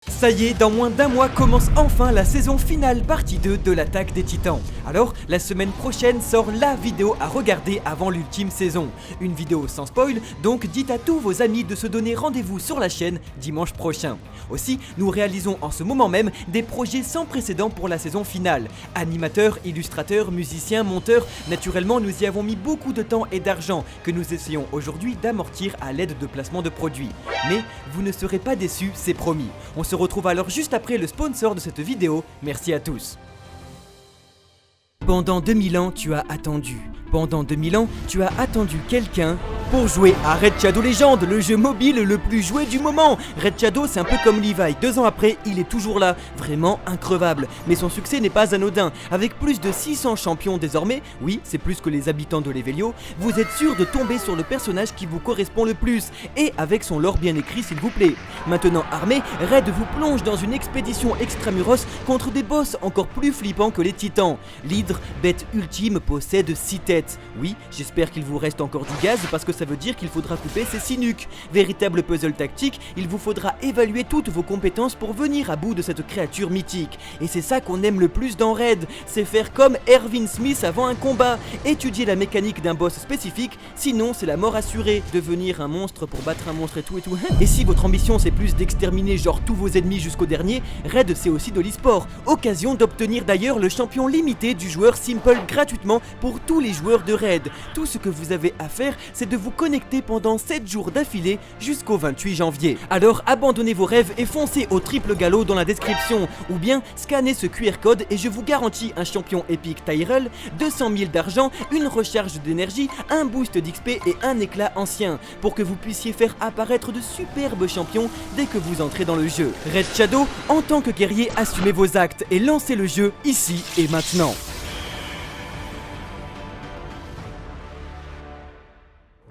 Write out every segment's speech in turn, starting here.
Ça y est, dans moins d'un mois commence enfin la saison finale partie 2 de l'attaque des Titans. Alors, la semaine prochaine sort la vidéo à regarder avant l'ultime saison. Une vidéo sans spoil, donc dites à tous vos amis de se donner rendez-vous sur la chaîne dimanche prochain. Aussi, nous réalisons en ce moment même des projets sans précédent pour la saison finale. Animateurs, illustrateurs, musiciens, monteurs, naturellement nous y avons mis beaucoup de temps et d'argent que nous essayons aujourd'hui d'amortir à l'aide de placements de produits. Mais vous ne serez pas déçus, c'est promis. On se retrouve alors juste après le sponsor de cette vidéo. Merci à tous. Pendant 2000 ans, tu as attendu. Pendant 2000 ans, tu as attendu quelqu'un pour jouer à Raid Shadow Legends, le jeu mobile le plus joué du moment. Raid Shadow, c'est un peu comme Levi. 2 ans après, il est toujours là, vraiment increvable. Mais son succès n'est pas anodin. Avec plus de 600 champions désormais, oui, c'est plus que les habitants de Levelio, vous êtes sûr de tomber sur le personnage qui vous correspond le plus. Et avec son lore bien écrit, s'il vous plaît. Maintenant armé, Raid vous plonge dans une expédition extramuros contre des boss encore plus flippants que les titans. L'hydre, bête ultime, possède 6 têtes. Oui, j'espère qu'il vous reste encore du gaz parce que ça veut dire qu'il faudra couper ses 6 nuques. Véritable puzzle tactique, il vous faudra évaluer toutes vos compétences pour venir à bout de cette créature mythique. Et c'est ça qu'on aime le plus dans Raid, c'est faire comme Erwin Smith avant un combat, étudier la mécanique d'un boss spécifique, sinon c'est la mort assurée, devenir un monstre pour battre un monstre et tout. Et si votre ambition c'est plus d'exterminer genre tous vos ennemis jusqu'au dernier, Raid c'est aussi de l'e-sport, occasion d'obtenir d'ailleurs le champion limité du joueur Simple gratuitement pour tous les joueurs de Raid. Tout ce que vous avez à faire, c'est de vous connecter pendant 7 jours d'affilée jusqu'au 28 janvier. Alors abandonnez vos rêves et foncez au triple galop dans la description, ou bien scannez ce QR code et je vous garantis un champion épique Tyrell, 200 000 d'argent, une recharge d'énergie, un boost d'XP et un éclat ancien, pour que vous puissiez faire apparaître de superbes champions dès que vous entrez dans le jeu. Raid Shadow, en tant que guerrier, assumez vos actes et lancez le jeu ici et maintenant.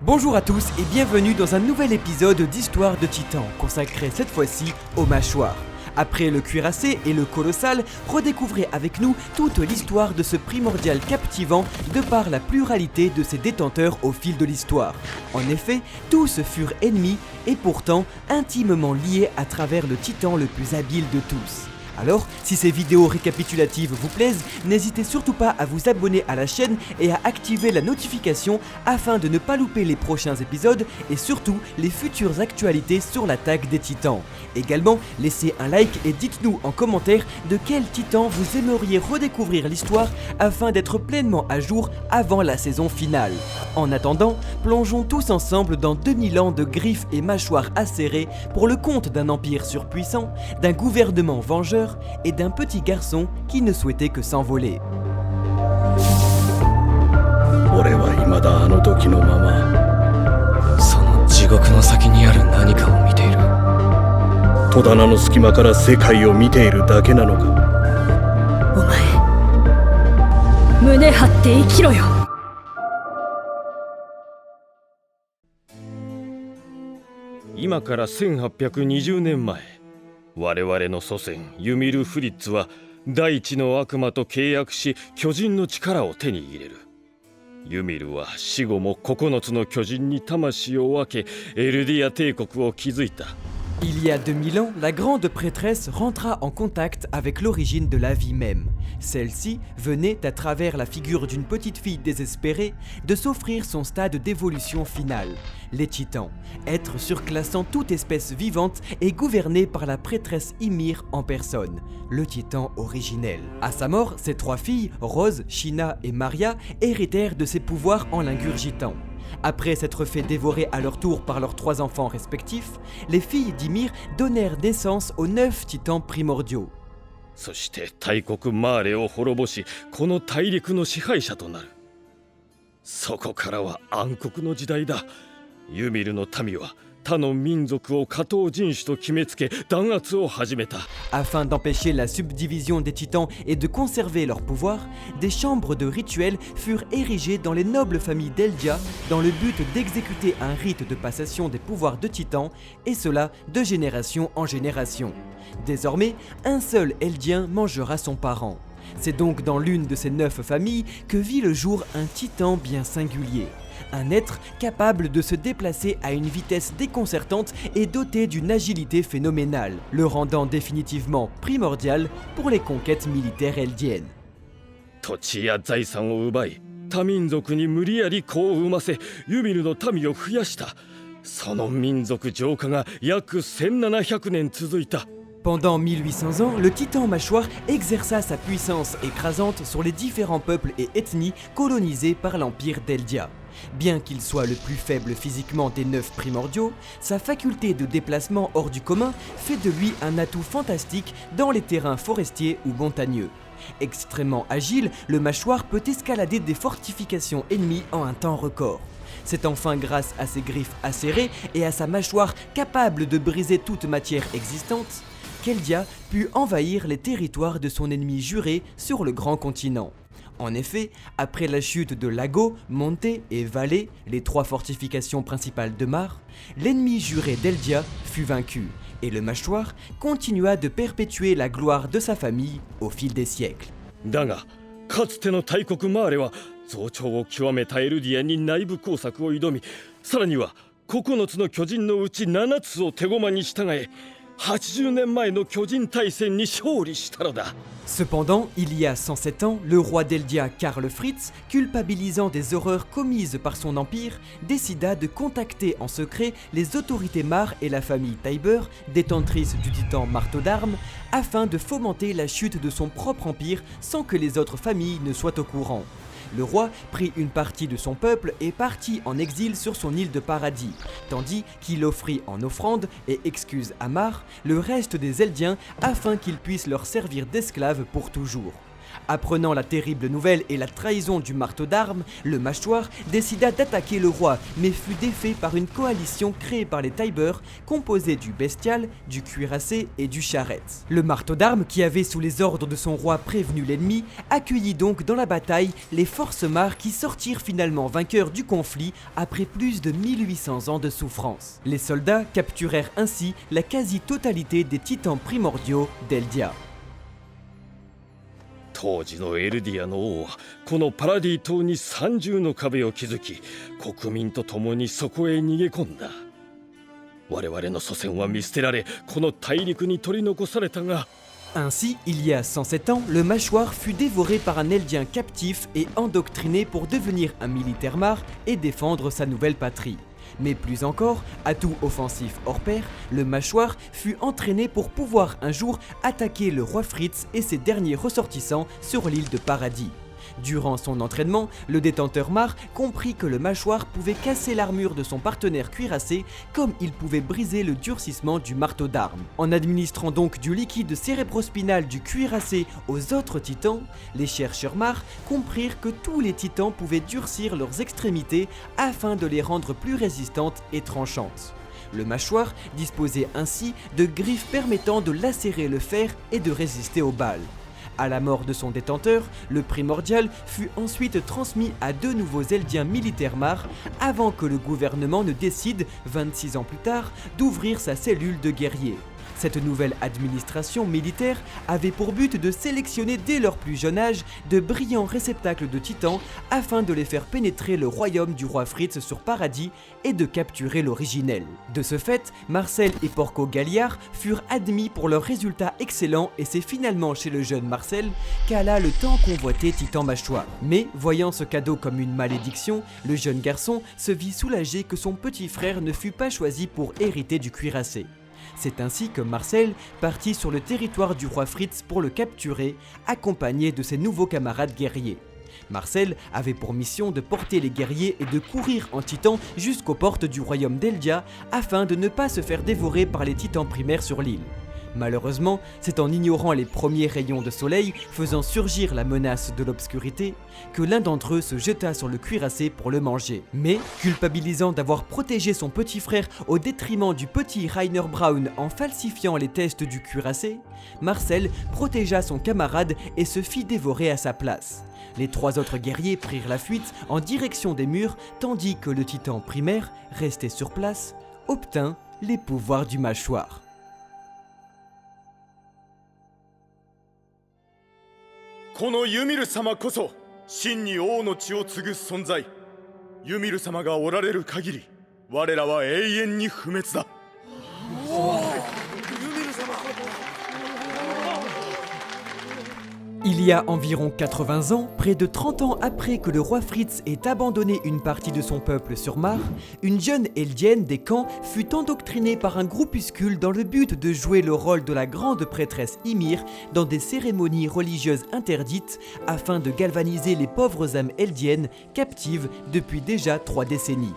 Bonjour à tous et bienvenue dans un nouvel épisode d'Histoire de Titan, consacré cette fois-ci aux mâchoires. Après le cuirassé et le colossal, redécouvrez avec nous toute l'histoire de ce primordial captivant de par la pluralité de ses détenteurs au fil de l'histoire. En effet, tous furent ennemis et pourtant intimement liés à travers le titan le plus habile de tous. Alors, si ces vidéos récapitulatives vous plaisent, n'hésitez surtout pas à vous abonner à la chaîne et à activer la notification afin de ne pas louper les prochains épisodes et surtout les futures actualités sur l'attaque des titans. Également, laissez un like et dites-nous en commentaire de quel titan vous aimeriez redécouvrir l'histoire afin d'être pleinement à jour avant la saison finale. En attendant, plongeons tous ensemble dans 2000 ans de griffes et mâchoires acérées pour le compte d'un empire surpuissant, d'un gouvernement vengeur et d'un petit garçon qui ne souhaitait que s'envoler. Imaから1820年前、我々の祖先ユミル・フリッツは大地の悪魔と契約し巨人の力を手に入れる。ユミルは死後も9つの巨人に魂を分けエルディア帝国を築いた。Il y a 2000 ans, la grande prêtresse rentra en contact avec l'origine de la vie même. Celle-ci venait, à travers la figure d'une petite fille désespérée, de s'offrir son stade d'évolution finale, les titans, être surclassant toute espèce vivante et gouverné par la prêtresse Ymir en personne, le titan originel. À sa mort, ses 3 filles, Rose, Shina et Maria, héritèrent de ses pouvoirs en l'ingurgitant. Après s'être fait dévorer à leur tour par leurs 3 enfants respectifs, les filles d'Ymir donnèrent naissance aux 9 titans primordiaux. そして大国マーレを滅ぼし、この大陸の支配者となる。そこからは暗黒の時代だ。ユミルの民は他の民族を下等人種と決めつけ弾圧を始めた。Afin d'empêcher la subdivision des titans et de conserver leur pouvoir, des chambres de rituels furent érigées dans les nobles familles d'Eldia dans le but d'exécuter un rite de passation des pouvoirs de titans, et cela de génération en génération. Désormais, un seul Eldien mangera son parent. C'est donc dans l'une de ces 9 familles que vit le jour un titan bien singulier. un être capable de se déplacer à une vitesse déconcertante et doté d'une agilité phénoménale, le rendant définitivement primordial pour les conquêtes militaires eldiennes. 土地や財産を奪い他民族に無理やり子を産ませユミルの民を増やした。その民族浄化が約1700年続いた。 Pendant 1800 ans, le titan mâchoire exerça sa puissance écrasante sur les différents peuples et ethnies colonisés par l'empire d'Eldia. Bien qu'il soit le plus faible physiquement des 9 primordiaux, sa faculté de déplacement hors du commun fait de lui un atout fantastique dans les terrains forestiers ou montagneux. Extrêmement agile, le mâchoire peut escalader des fortifications ennemies en un temps record. C'est enfin grâce à ses griffes acérées et à sa mâchoire capable de briser toute matière existante qu'Eldia put envahir les territoires de son ennemi juré sur le grand continent. En effet, après la chute de Lago, Monte et Vallée, les 3 fortifications principales de Mar, l'ennemi juré d'Eldia fut vaincu, et le mâchoire continua de perpétuer la gloire de sa famille au fil des siècles. だがかつての大国マーレは増長を極めたエルディアに内部工作を挑み、さらには9つの巨人のうち7つを手駒に従え80年前の巨人大戦に勝利したのだ。 Cependant, il y a 107 ans, le roi d'Eldia Karl Fritz, culpabilisant des horreurs commises par son empire, décida de contacter en secret les autorités Mar et la famille Tybur, détentrice du titan marteau d'armes, afin de fomenter la chute de son propre empire sans que les autres familles ne soient au courant. Le roi prit une partie de son peuple et partit en exil sur son île de paradis, tandis qu'il offrit en offrande et excuse à Mar le reste des Eldiens afin qu'ils puissent leur servir d'esclaves pour toujours. Apprenant la terrible nouvelle et la trahison du marteau d'armes, le mâchoire décida d'attaquer le roi, mais fut défait par une coalition créée par les Tybur, composée du bestial, du cuirassé et du charrette. Le marteau d'armes, qui avait sous les ordres de son roi prévenu l'ennemi, accueillit donc dans la bataille les forces Mar qui sortirent finalement vainqueurs du conflit après plus de 1800 ans de souffrance. Les soldats capturèrent ainsi la quasi-totalité des titans primordiaux d'Eldia. 当時のエルディアの王はこのパラディ島に三重の壁を築き国民と共にそこへ逃げ込んだ。我々の祖先は見捨てられこの大陸に取り残されたが Ainsi, il y a 107 ans, le mâchoire fut dévoré par un Eldien captif et endoctriné pour devenir un militaire Mar et défendre sa nouvelle patrie. Mais plus encore, atout offensif hors pair, le mâchoire fut entraîné pour pouvoir un jour attaquer le roi Fritz et ses derniers ressortissants sur l'île de Paradis. Durant son entraînement, le détenteur Mar comprit que le mâchoire pouvait casser l'armure de son partenaire cuirassé comme il pouvait briser le durcissement du marteau d'armes. En administrant donc du liquide cérébrospinal du cuirassé aux autres titans, les chercheurs Mar comprirent que tous les titans pouvaient durcir leurs extrémités afin de les rendre plus résistantes et tranchantes. Le mâchoire disposait ainsi de griffes permettant de lacérer le fer et de résister aux balles. À la mort de son détenteur, le primordial fut ensuite transmis à 2 nouveaux Eldiens militaires Mar avant que le gouvernement ne décide, 26 ans plus tard, d'ouvrir sa cellule de guerriers. Cette nouvelle administration militaire avait pour but de sélectionner dès leur plus jeune âge de brillants réceptacles de titans afin de les faire pénétrer le royaume du roi Fritz sur Paradis et de capturer l'originel. De ce fait, Marcel et Porco Galliard furent admis pour leurs résultats excellents et c'est finalement chez le jeune Marcel qu'alla le tant convoité titan mâchoire. Mais, voyant ce cadeau comme une malédiction, le jeune garçon se vit soulagé que son petit frère ne fût pas choisi pour hériter du cuirassé. C'est ainsi que Marcel partit sur le territoire du roi Fritz pour le capturer, accompagné de ses nouveaux camarades guerriers. Marcel avait pour mission de porter les guerriers et de courir en titan jusqu'aux portes du royaume d'Eldia afin de ne pas se faire dévorer par les titans primaires sur l'île. Malheureusement, c'est en ignorant les premiers rayons de soleil faisant surgir la menace de l'obscurité que l'un d'entre eux se jeta sur le cuirassé pour le manger. Mais, culpabilisant d'avoir protégé son petit frère au détriment du petit Rainer Braun en falsifiant les tests du cuirassé, Marcel protégea son camarade et se fit dévorer à sa place. Les 3 autres guerriers prirent la fuite en direction des murs tandis que le titan primaire, resté sur place, obtint les pouvoirs du mâchoire. このユミル様こそ真に王の血を継ぐ存在。ユミル様がおられる限り我らは永遠に不滅だ。Il y a environ 80 ans, près de 30 ans après que le roi Fritz ait abandonné une partie de son peuple sur Mar, une jeune Eldienne des camps fut endoctrinée par un groupuscule dans le but de jouer le rôle de la grande prêtresse Ymir dans des cérémonies religieuses interdites afin de galvaniser les pauvres âmes eldiennes captives depuis déjà 3 décennies.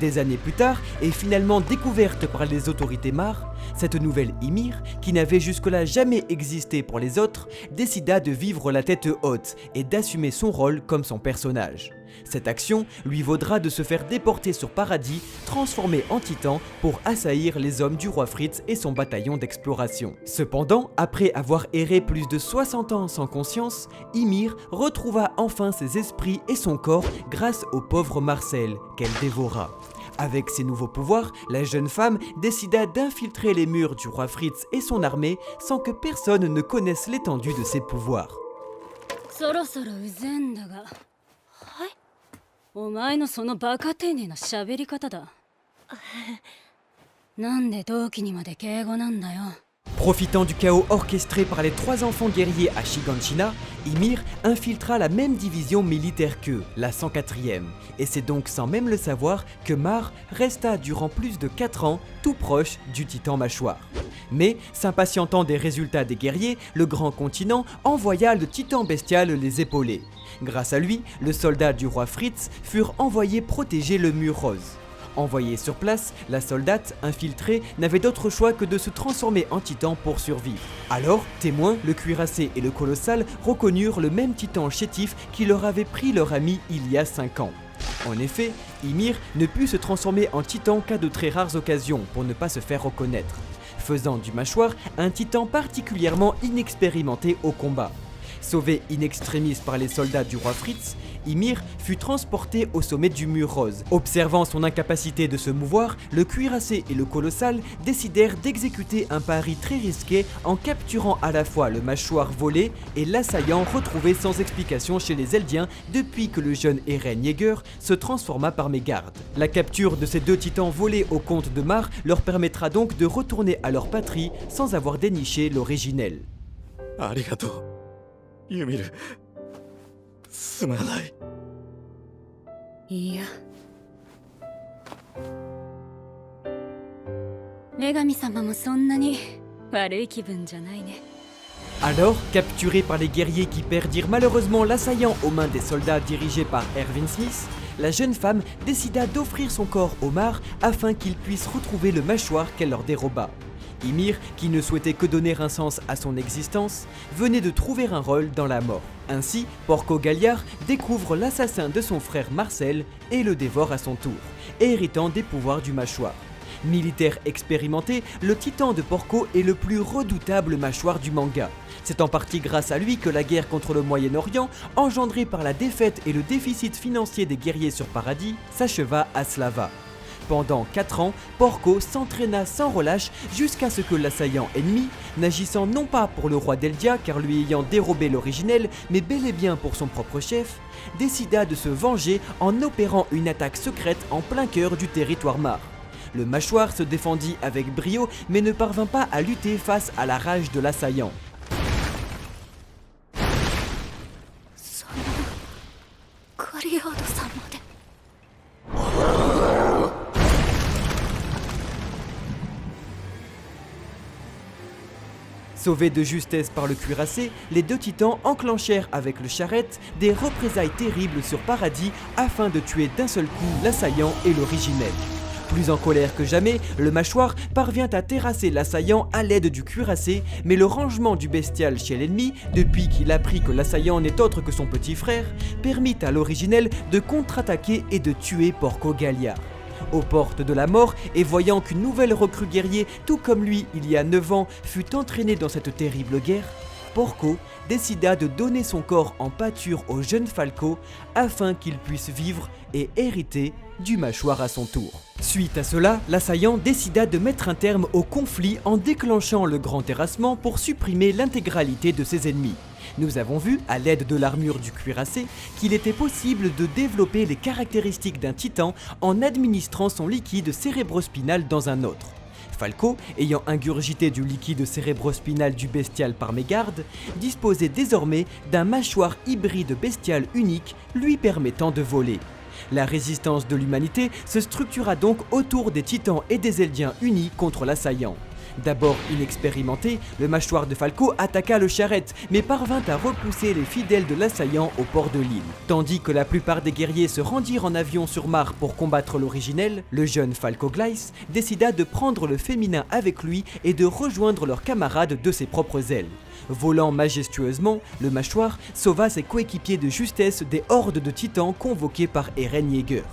Des années plus tard, et finalement découverte par les autorités Mar, cette nouvelle Ymir, qui n'avait jusque-là jamais existé pour les autres, décida de vivre la tête haute et d'assumer son rôle comme son personnage. Cette action lui vaudra de se faire déporter sur Paradis, transformé en titan pour assaillir les hommes du roi Fritz et son bataillon d'exploration. Cependant, après avoir erré plus de 60 ans sans conscience, Ymir retrouva enfin ses esprits et son corps grâce au pauvre Marcel, qu'elle dévora. Avec ses nouveaux pouvoirs, la jeune femme décida d'infiltrer les murs du roi Fritz et son armée sans que personne ne connaisse l'étendue de ses pouvoirs. そろそろうぜんだが。はい。お前のそのバカ丁寧な喋り方だ。なんで同期にまで敬語なんだよ。 Profitant du chaos orchestré par les 3 enfants guerriers à Shiganshina, Ymir infiltra la même division militaire qu'eux, la 104e, et c'est donc sans même le savoir que Mar resta durant plus de 4 ans tout proche du titan mâchoire. Mais, s'impatientant des résultats des guerriers, le grand continent envoya le titan bestial les épauler. Grâce à lui, le soldat du roi Fritz furent envoyés protéger le mur rose. Envoyée sur place, la soldate, infiltrée, n'avait d'autre choix que de se transformer en titan pour survivre. Alors, témoins, le cuirassé et le colossal reconnurent le même titan chétif qui leur avait pris leur ami il y a 5 ans. En effet, Ymir ne put se transformer en titan qu'à de très rares occasions pour ne pas se faire reconnaître, faisant du mâchoire un titan particulièrement inexpérimenté au combat. Sauvé in extremis par les soldats du roi Fritz, Ymir fut transporté au sommet du mur rose. Observant son incapacité de se mouvoir, le cuirassé et le colossal décidèrent d'exécuter un pari très risqué en capturant à la fois le mâchoire volé et l'assaillant retrouvé sans explication chez les Eldiens depuis que le jeune Eren Yeager se transforma par mégarde. La capture de ces 2 titans volés au comte de Mar leur permettra donc de retourner à leur patrie sans avoir déniché l'originel. ありがとう、ユミル。すまない。いや。女神様もそんなに悪い気分じゃないね。 Alors, capturée par les guerriers qui perdirent malheureusement l'assaillant aux mains des soldats dirigés par Erwin Smith, la jeune femme décida d'offrir son corps au Mar afin qu'ils puissent retrouver le mâchoire qu'elle leur déroba. Ymir, qui ne souhaitait que donner un sens à son existence, venait de trouver un rôle dans la mort. Ainsi, Porco Galliard découvre l'assassin de son frère Marcel et le dévore à son tour, héritant des pouvoirs du mâchoire. Militaire expérimenté, le titan de Porco est le plus redoutable mâchoire du manga. C'est en partie grâce à lui que la guerre contre le Moyen-Orient, engendrée par la défaite et le déficit financier des guerriers sur Paradis, s'acheva à Slava. Pendant 4 ans, Porco s'entraîna sans relâche jusqu'à ce que l'assaillant ennemi, n'agissant non pas pour le roi d'Eldia car lui ayant dérobé l'originel, mais bel et bien pour son propre chef, décida de se venger en opérant une attaque secrète en plein cœur du territoire Mar. Le mâchoire se défendit avec brio mais ne parvint pas à lutter face à la rage de l'assaillant. Sauvés de justesse par le cuirassé, les 2 titans enclenchèrent avec le charrette des représailles terribles sur Paradis afin de tuer d'un seul coup l'assaillant et l'originel. Plus en colère que jamais, le mâchoire parvient à terrasser l'assaillant à l'aide du cuirassé, mais le rangement du bestial chez l'ennemi, depuis qu'il apprit que l'assaillant n'est autre que son petit frère, permit à l'originel de contre-attaquer et de tuer Porco Galliard. Aux portes de la mort, et voyant qu'une nouvelle recrue guerrier, tout comme lui il y a 9 ans, fut entraînée dans cette terrible guerre, Porco, décida de donner son corps en pâture au jeune Falco afin qu'il puisse vivre et hériter du mâchoire à son tour. Suite à cela, l'assaillant décida de mettre un terme au conflit en déclenchant le grand terrassement pour supprimer l'intégralité de ses ennemis. Nous avons vu, à l'aide de l'armure du cuirassé, qu'il était possible de développer les caractéristiques d'un titan en administrant son liquide cérébrospinal dans un autre. Falco, ayant ingurgité du liquide cérébrospinal du bestial par mégarde, disposait désormais d'un mâchoire hybride bestial unique lui permettant de voler. La résistance de l'humanité se structura donc autour des titans et des Eldiens unis contre l'assaillant. D'abord inexpérimenté, le mâchoire de Falco attaqua le charrette, mais parvint à repousser les fidèles de l'assaillant au port de l'île. Tandis que la plupart des guerriers se rendirent en avion sur Mars pour combattre l'originel, le jeune Falco Gleiss décida de prendre le féminin avec lui et de rejoindre leurs camarades de ses propres ailes. Volant majestueusement, le mâchoire sauva ses coéquipiers de justesse des hordes de titans convoqués par Eren Yeager.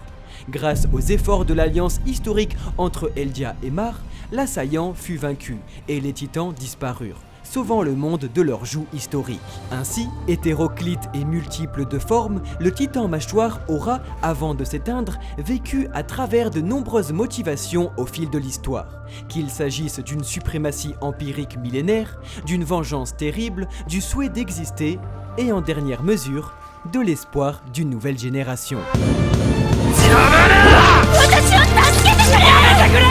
Grâce aux efforts de l'alliance historique entre Eldia et Mar, l'assaillant fut vaincu et les titans disparurent, sauvant le monde de leur joug historique. Ainsi, hétéroclite et multiple de formes, le titan mâchoire aura, avant de s'éteindre, vécu à travers de nombreuses motivations au fil de l'histoire. Qu'il s'agisse d'une suprématie empirique millénaire, d'une vengeance terrible, du souhait d'exister et en dernière mesure, de l'espoir d'une nouvelle génération. 私を助けてくれ